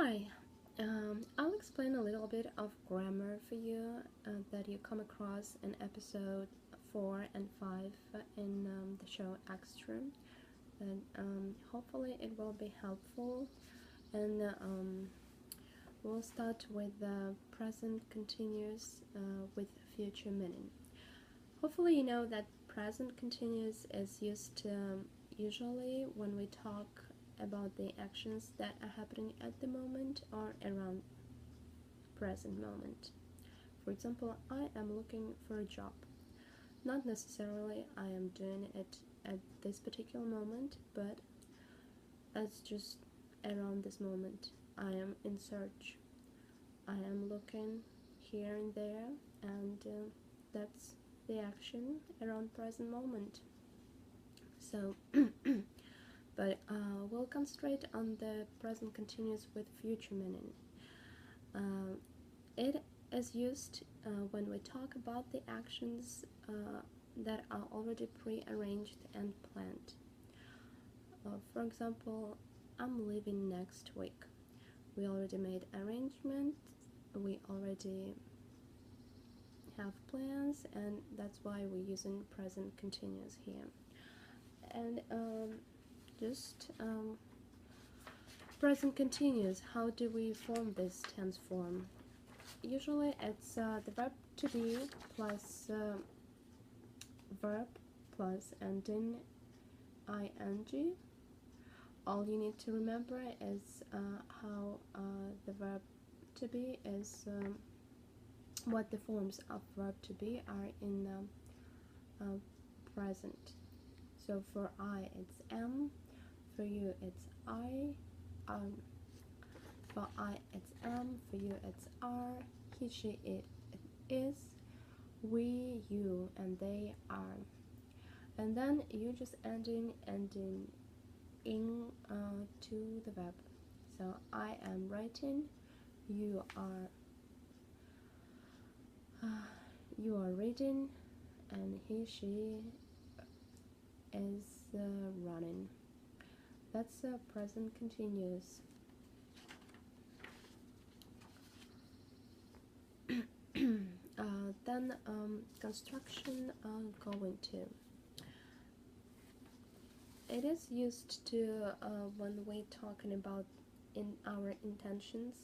Hi, I'll explain a little bit of grammar for you that you come across in episode 4 and 5 in the show Extra. And hopefully it will be helpful. And we'll start with the present continuous with future meaning. Hopefully you know that present continuous is used usually when we talk about the actions that are happening at the moment or around present moment. For example, I am looking for a job. Not necessarily I am doing it at this particular moment, but it's just around this moment. I am in search. I am looking here and there, and that's the action around present moment. So, but we'll concentrate on the present continuous with future meaning. It is used when we talk about the actions that are already pre-arranged and planned. For example, I'm leaving next week. We already made arrangements, we already have plans, and that's why we're using present continuous here. And present continuous, how do we form this tense form? Usually it's the verb to be plus verb plus ending ing. All you need to remember is how the verb to be is what the forms of verb to be are in present. So for I it's am, for you it's I, for I it's am, for you it's are, he, she, it is, we, you, and they are. And then you just ending in to the verb. So I am writing, you are reading, and he, she is running. That's present continuous. Then construction going to. It is used to when we talking about in our intentions,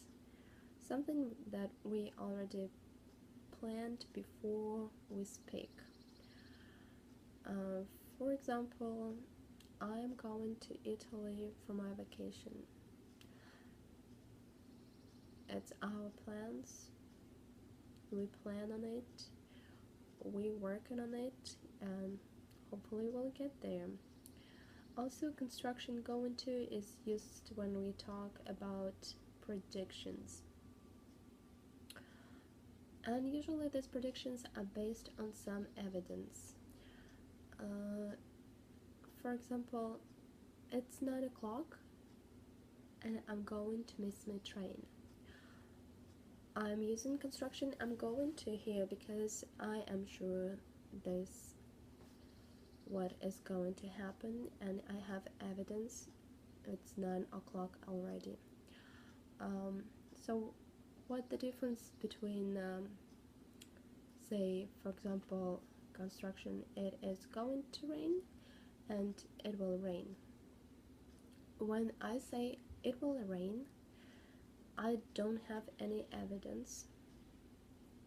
something that we already planned before we speak. For example, I am going to Italy for my vacation. It's our plans. We plan on it. We working on it, and hopefully we'll get there. Also, construction going to is used when we talk about predictions. And usually these predictions are based on some evidence. For example, it's 9 o'clock and I'm going to miss my train. I'm using construction I'm going to here because I am sure this what is going to happen and I have evidence. It's 9 o'clock already. So what the difference between say for example construction, it is going to rain and it will rain. When I say it will rain, I don't have any evidence.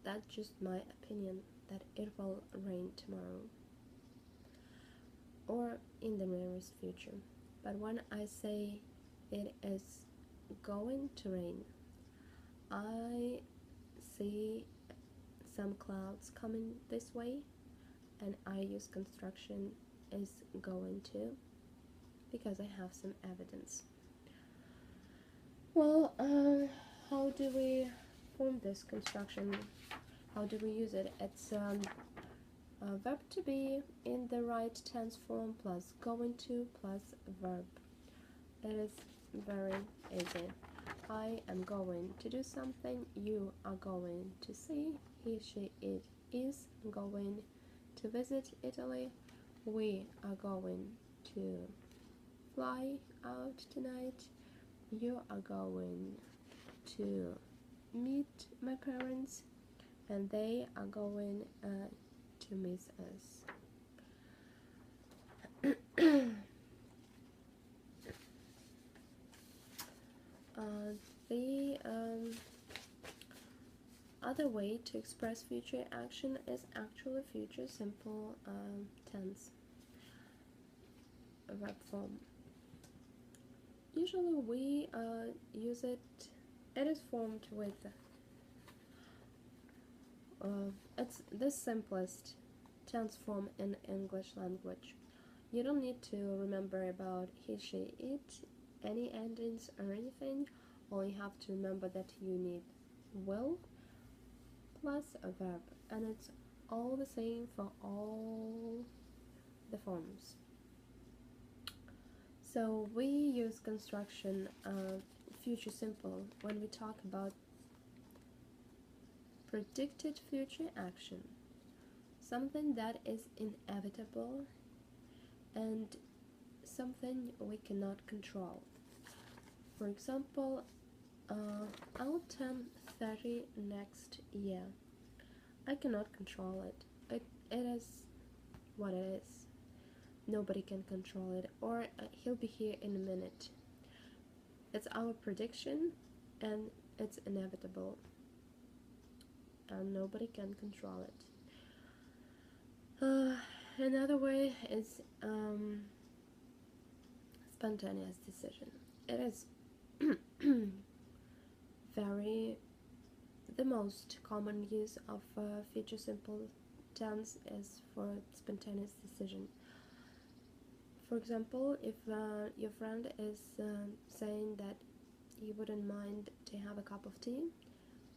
That's just my opinion that it will rain tomorrow or in the nearest future. But when I say it is going to rain, I see some clouds coming this way, and I use construction is going to because I have some evidence. Well, how do we form this construction? How do we use it? It's verb to be in the right tense form plus going to plus verb. It is very easy. I am going to do something, you are going to see, he, she, it is going to visit Italy, we are going to fly out tonight, you are going to meet my parents, and they are going to miss us. The other way to express future action is actually future simple tense verb form. Usually we use it. It is formed with it's the simplest tense form in English language. You don't need to remember about he, she, it, any endings or anything. All you have to remember that you need will plus a verb, and it's all the same for all the forms. So we use construction future simple when we talk about predicted future action, something that is inevitable and something we cannot control. For example, I'll turn 30 next year. I cannot control it. It is what it is. Nobody can control it. Or he'll be here in a minute. It's our prediction, and it's inevitable, and nobody can control it. Another way is spontaneous decision. It is the most common use of future simple tense is for spontaneous decision. For example, if your friend is saying that you wouldn't mind to have a cup of tea,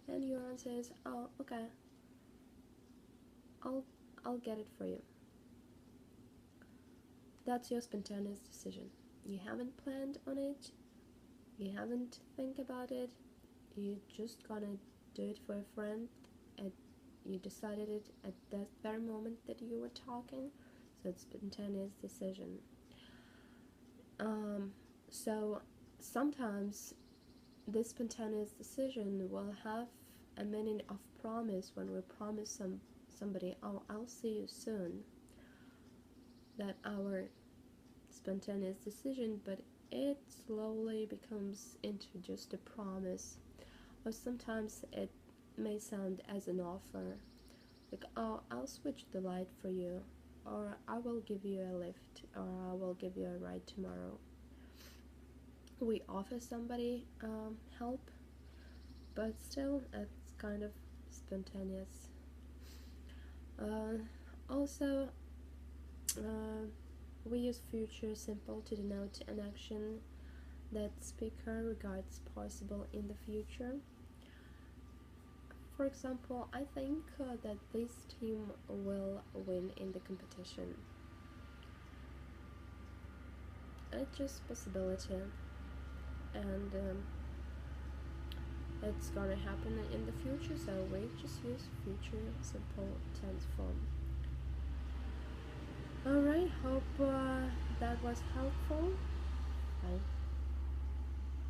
and your answer is, oh, okay, I'll get it for you. That's your spontaneous decision. You haven't planned on it, you haven't think about it, you just gonna do it for a friend, and you decided it at that very moment that you were talking, so it's spontaneous decision. So sometimes this spontaneous decision will have a meaning of promise when we promise somebody, oh, I'll see you soon. That our spontaneous decision, but it slowly becomes into just a promise. Or sometimes it may sound as an offer, like, oh, I'll switch the light for you, or I will give you a lift, or I will give you a ride tomorrow. We offer somebody help, but still it's kind of spontaneous. Also, we use future simple to denote an action that speaker regards possible in the future. For example, I think that this team will win in the competition. It's just possibility, and it's gonna happen in the future, so we just use future simple tense form. Alright, hope that was helpful. Bye.